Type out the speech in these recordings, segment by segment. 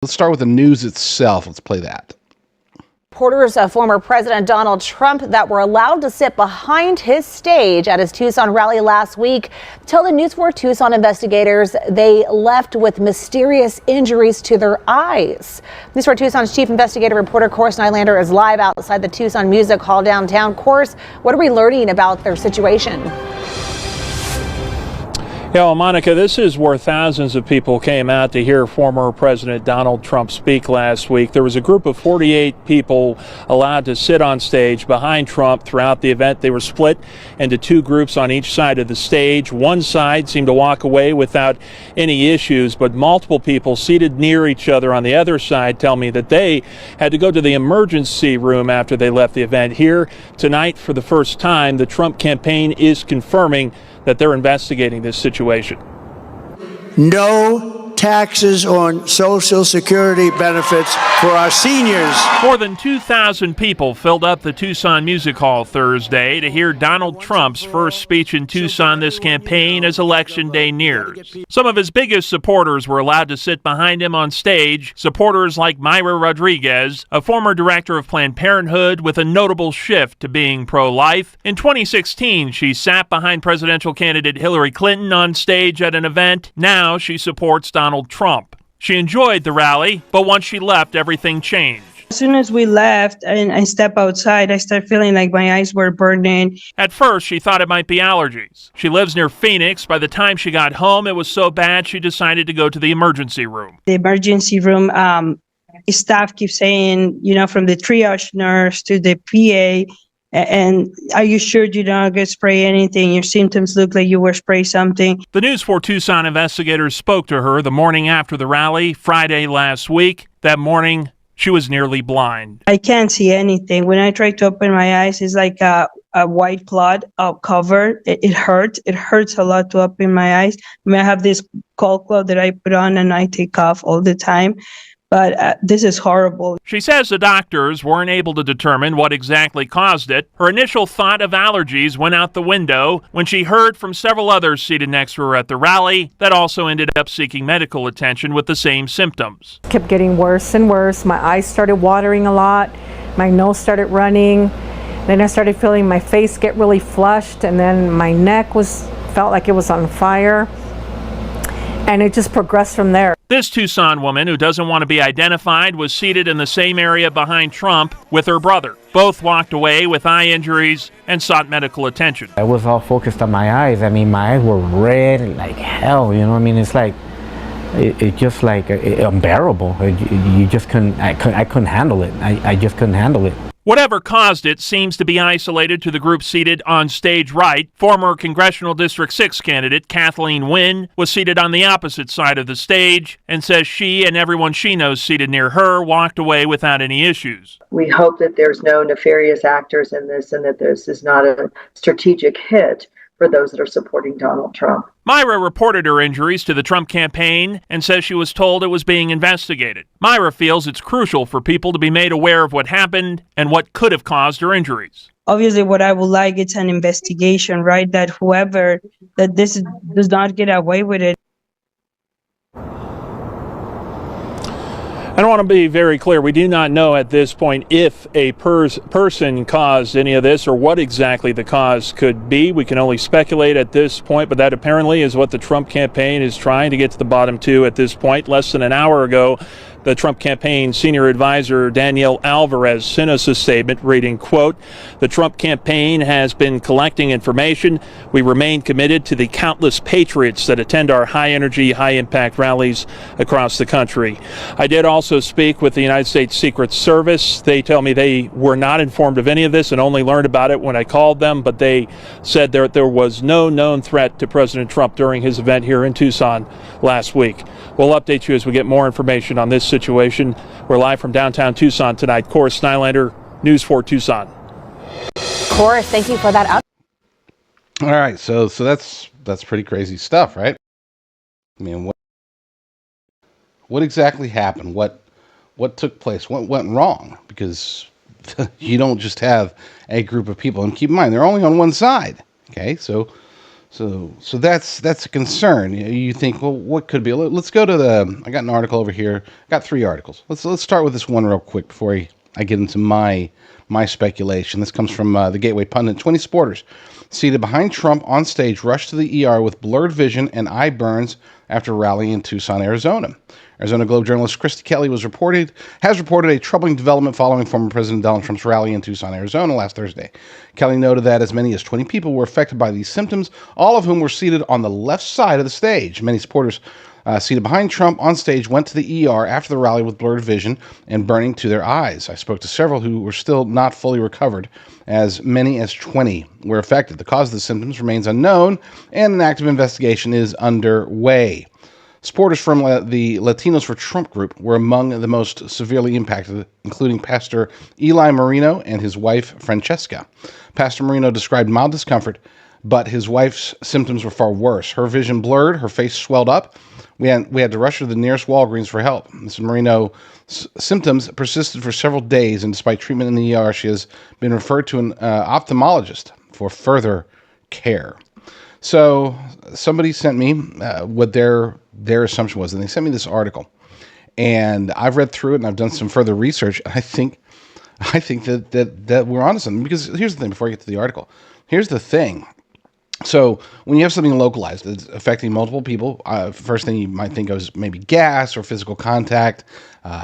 Let's start with the news itself. Let's play that. Supporters of former President Donald Trump that were allowed to sit behind his stage at his Tucson rally last week tell the News 4 Tucson investigators they left with mysterious injuries to their eyes. News 4 Tucson's chief investigative reporter Corus Nylander is live outside the Tucson Music Hall downtown. Corus, what are we learning about their situation? Yeah, well, Monica, this is where thousands of people came out to hear former President Donald Trump speak last week. There was a group of 48 people allowed to sit on stage behind Trump throughout the event. They were split into two groups on each side of the stage. One side seemed to walk away without any issues, but multiple people seated near each other on the other side tell me that they had to go to the emergency room after they left the event. Here tonight, for the first time, the Trump campaign is confirming that they're investigating this situation. No taxes on Social Security benefits for our seniors. More than 2,000 people filled up the Tucson Music Hall Thursday to hear Donald Trump's first speech in Tucson this campaign as Election Day nears. Some of his biggest supporters were allowed to sit behind him on stage. Supporters like Myra Rodriguez, a former director of Planned Parenthood with a notable shift to being pro-life. In 2016, she sat behind presidential candidate Hillary Clinton on stage at an event. Now she supports Donald Trump. She enjoyed the rally, but once she left, everything changed. As soon as we left and I stepped outside, I started feeling like my eyes were burning. At first, she thought it might be allergies. She lives near Phoenix. By the time she got home, it was so bad she decided to go to the emergency room. The emergency room staff keeps saying, from the triage nurse to the PA, and are you sure you don't get spray anything? Your symptoms look like you were sprayed something. The News 4 Tucson investigators spoke to her the morning after the rally, Friday last week. That morning, she was nearly blind. I can't see anything. When I try to open my eyes, it's like a white cloud cover. It hurts. It hurts a lot to open my eyes. I have this cold cloth that I put on and I take off all the time. But this is horrible. She says the doctors weren't able to determine what exactly caused it. Her initial thought of allergies went out the window when she heard from several others seated next to her at the rally that also ended up seeking medical attention with the same symptoms. It kept getting worse and worse. My eyes started watering a lot. My nose started running. Then I started feeling my face get really flushed, and then my neck felt like it was on fire. And it just progressed from there. This Tucson woman, who doesn't want to be identified, was seated in the same area behind Trump with her brother. Both walked away with eye injuries and sought medical attention. I was all focused on my eyes. My eyes were red like hell, It's like, it just like unbearable. You just couldn't, I couldn't handle it. I just couldn't handle it. Whatever caused it seems to be isolated to the group seated on stage right. Former Congressional District 6 candidate Kathleen Wynne was seated on the opposite side of the stage and says she and everyone she knows seated near her walked away without any issues. We hope that there's no nefarious actors in this and that this is not a strategic hit for those that are supporting Donald Trump. Myra reported her injuries to the Trump campaign and says she was told it was being investigated. Myra feels it's crucial for people to be made aware of what happened and what could have caused her injuries. Obviously, what I would like is an investigation, right? That this does not get away with it. I want to be very clear. We do not know at this point if a person caused any of this or what exactly the cause could be. We can only speculate at this point, but that apparently is what the Trump campaign is trying to get to the bottom to at this point. Less than an hour ago, the Trump campaign senior advisor Danielle Alvarez sent us a statement reading, quote, "The Trump campaign has been collecting information. We remain committed to the countless patriots that attend our high-energy, high-impact rallies across the country." I did also speak with the United States Secret Service. They tell me they were not informed of any of this and only learned about it when I called them, but they said there was no known threat to President Trump during his event here in Tucson last week. We'll update you as we get more information on this situation. We're live from downtown Tucson tonight. Corus Nylander, News 4 Tucson. Corus, thank you for that. All right, so that's pretty crazy stuff, right? I mean, what exactly happened? What took place? What went wrong? Because you don't just have a group of people, and keep in mind they're only on one side. Okay, so So that's a concern. You think, well, what could be? Let's go to the. I got an article over here. I got 3 articles. Let's start with this one real quick before I get into my speculation. This comes from the Gateway Pundit. 20 supporters seated behind Trump on stage rushed to the ER with blurred vision and eye burns after rallying in Tucson, Arizona. Arizona Globe journalist Christy Kelly has reported a troubling development following former President Donald Trump's rally in Tucson, Arizona last Thursday. Kelly noted that as many as 20 people were affected by these symptoms, all of whom were seated on the left side of the stage. Many supporters seated behind Trump on stage went to the ER after the rally with blurred vision and burning to their eyes. I spoke to several who were still not fully recovered. As many as 20 were affected. The cause of the symptoms remains unknown, and an active investigation is underway. Supporters from the Latinos for Trump group were among the most severely impacted, including Pastor Eli Marino and his wife, Francesca. Pastor Marino described mild discomfort, but his wife's symptoms were far worse. Her vision blurred, her face swelled up. We had to rush her to the nearest Walgreens for help. Mrs. Marino's symptoms persisted for several days, and despite treatment in the ER, she has been referred to an ophthalmologist for further care. So somebody sent me what their assumption was, and they sent me this article, and I've read through it and I've done some further research. And I think that we're onto something, because here's the thing. Before I get to the article, here's the thing. So when you have something localized that's affecting multiple people, first thing you might think of is maybe gas or physical contact,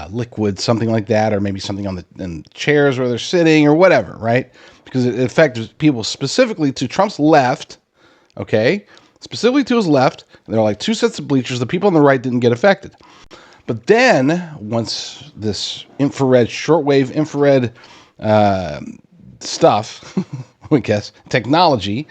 liquid, something like that, or maybe something on the chairs where they're sitting or whatever, right? Because it affects people specifically to Trump's left. Okay, specifically to his left. There are like 2 sets of bleachers. The people on the right didn't get affected. But then, once this shortwave infrared stuff, I guess, technology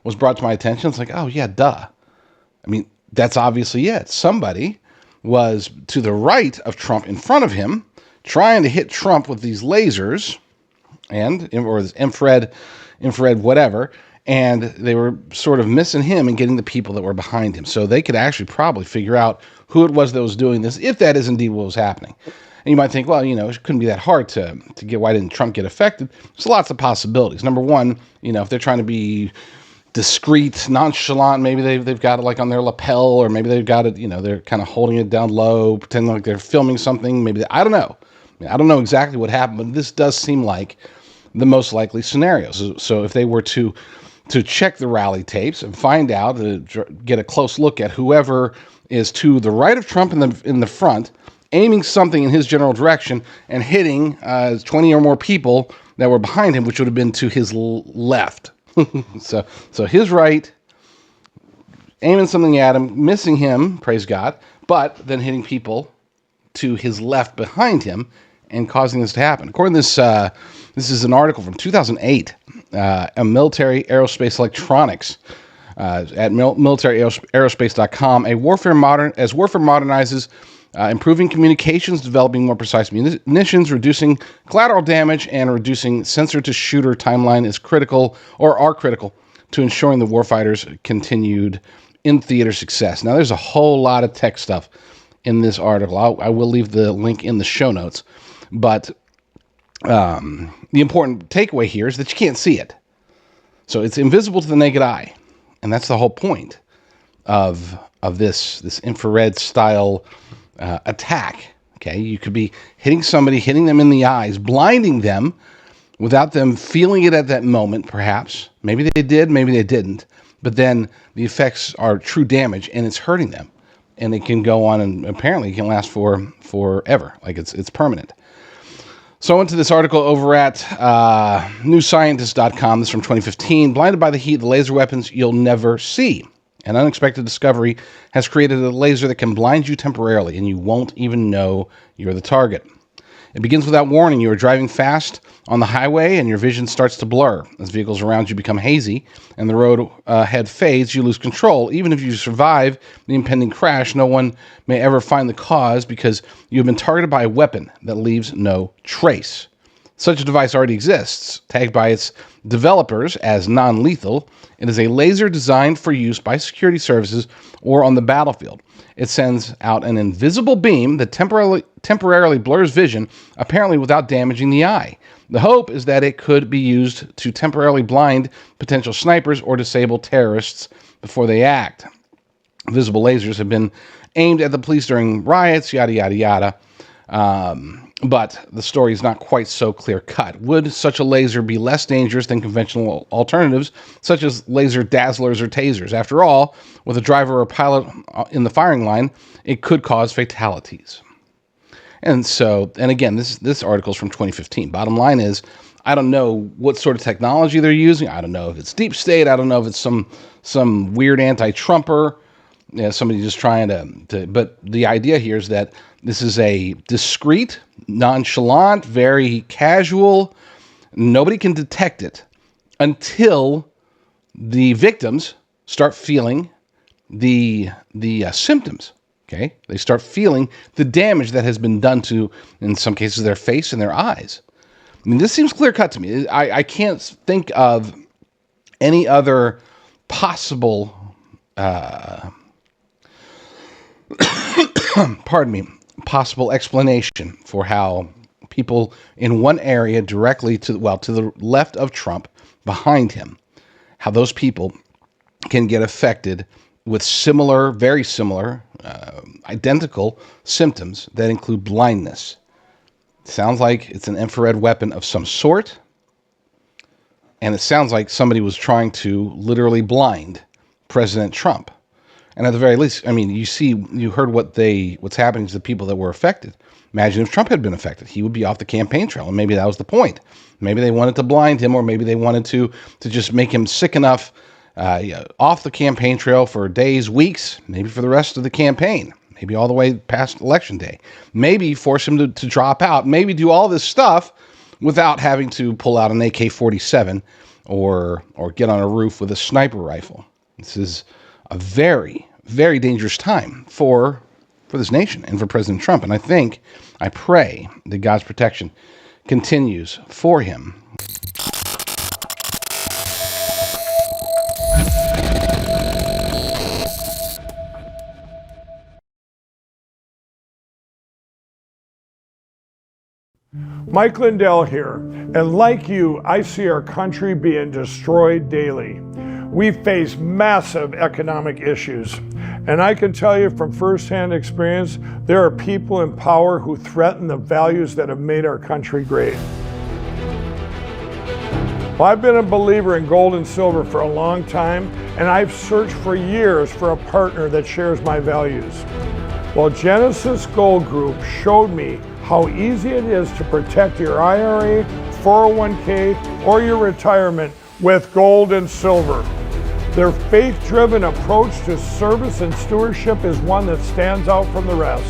was brought to my attention, it's like, oh yeah, duh. I mean, that's obviously it. Somebody was to the right of Trump, in front of him, trying to hit Trump with these lasers or this infrared whatever. And they were sort of missing him and getting the people that were behind him. So they could actually probably figure out who it was that was doing this, if that is indeed what was happening. And you might think, well, it couldn't be that hard to get, why didn't Trump get affected? There's lots of possibilities. Number one, if they're trying to be discreet, nonchalant, maybe they've got it like on their lapel, or maybe they've got it, they're kind of holding it down low, pretending like they're filming something. Maybe I don't know. I don't know exactly what happened, but this does seem like the most likely scenario. So if they were to check the rally tapes and find out, get a close look at whoever is to the right of Trump in the front, aiming something in his general direction and hitting 20 or more people that were behind him, which would have been to his left. so his right, aiming something at him, missing him, praise God, but then hitting people to his left behind him and causing this to happen. According to this is an article from 2008, a military aerospace electronics at military-aerospace.com. As warfare modernizes, improving communications, developing more precise munitions, reducing collateral damage, and reducing sensor-to-shooter timeline are critical to ensuring the warfighters' continued in-theater success. Now, there's a whole lot of tech stuff in this article. I will leave the link in the show notes, but the important takeaway here is that you can't see it. So it's invisible to the naked eye. And that's the whole point of this infrared style attack. Okay, you could be hitting somebody, hitting them in the eyes, blinding them without them feeling it at that moment, perhaps. Maybe they did, maybe they didn't. But then the effects are true damage, and it's hurting them. And it can go on, and apparently it can last forever. Like it's permanent. So I went to this article over at newscientist.com. This is from 2015. Blinded by the heat, the laser weapons you'll never see. An unexpected discovery has created a laser that can blind you temporarily, and you won't even know you're the target. It begins without warning. You are driving fast on the highway, and your vision starts to blur. As vehicles around you become hazy, and the road ahead fades, you lose control. Even if you survive the impending crash, no one may ever find the cause, because you have been targeted by a weapon that leaves no trace. Such a device already exists, tagged by its developers as non-lethal. It is a laser designed for use by security services or on the battlefield. It sends out an invisible beam that temporarily blurs vision, apparently without damaging the eye. The hope is that it could be used to temporarily blind potential snipers or disable terrorists before they act. Visible lasers have been aimed at the police during riots, yada, yada, yada. But the story is not quite so clear-cut. Would such a laser be less dangerous than conventional alternatives, such as laser dazzlers or tasers? After all, with a driver or pilot in the firing line, it could cause fatalities. And again, this article is from 2015. Bottom line is, I don't know what sort of technology they're using. I don't know if it's deep state. I don't know if it's some weird anti-Trumper. Somebody just trying to. But the idea here is that this is a discreet, nonchalant, very casual. Nobody can detect it until the victims start feeling the symptoms. Okay, they start feeling the damage that has been done to, in some cases, their face and their eyes. I mean, this seems clear cut to me. I can't think of any other possible, possible explanation for how people in one area directly to the left of Trump, behind him, how those people can get affected with similar, very similar, identical symptoms that include blindness. Sounds like it's an infrared weapon of some sort, and it sounds like somebody was trying to literally blind President Trump. And at the very least, I mean, you heard what's happening to the people that were affected. Imagine if Trump had been affected. He would be off the campaign trail, and maybe that was the point. Maybe they wanted to blind him, or maybe they wanted to just make him sick enough off the campaign trail for days, weeks, maybe for the rest of the campaign, maybe all the way past Election Day. Maybe force him to drop out, maybe do all this stuff without having to pull out an AK-47 or get on a roof with a sniper rifle. This is a very, very dangerous time for this nation and for President Trump. And I pray that God's protection continues for him. Mike Lindell here, and like you, I see our country being destroyed daily. We face massive economic issues, and I can tell you from firsthand experience, there are people in power who threaten the values that have made our country great. Well, I've been a believer in gold and silver for a long time, and I've searched for years for a partner that shares my values. Well, Genesis Gold Group showed me how easy it is to protect your IRA, 401k, or your retirement with gold and silver. Their faith-driven approach to service and stewardship is one that stands out from the rest.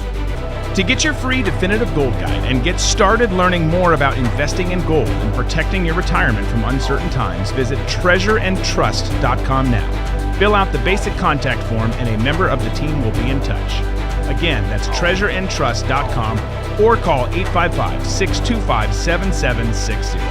To get your free definitive gold guide and get started learning more about investing in gold and protecting your retirement from uncertain times, visit treasureandtrust.com now. Fill out the basic contact form and a member of the team will be in touch. Again, that's treasureandtrust.com or call 855-625-7760.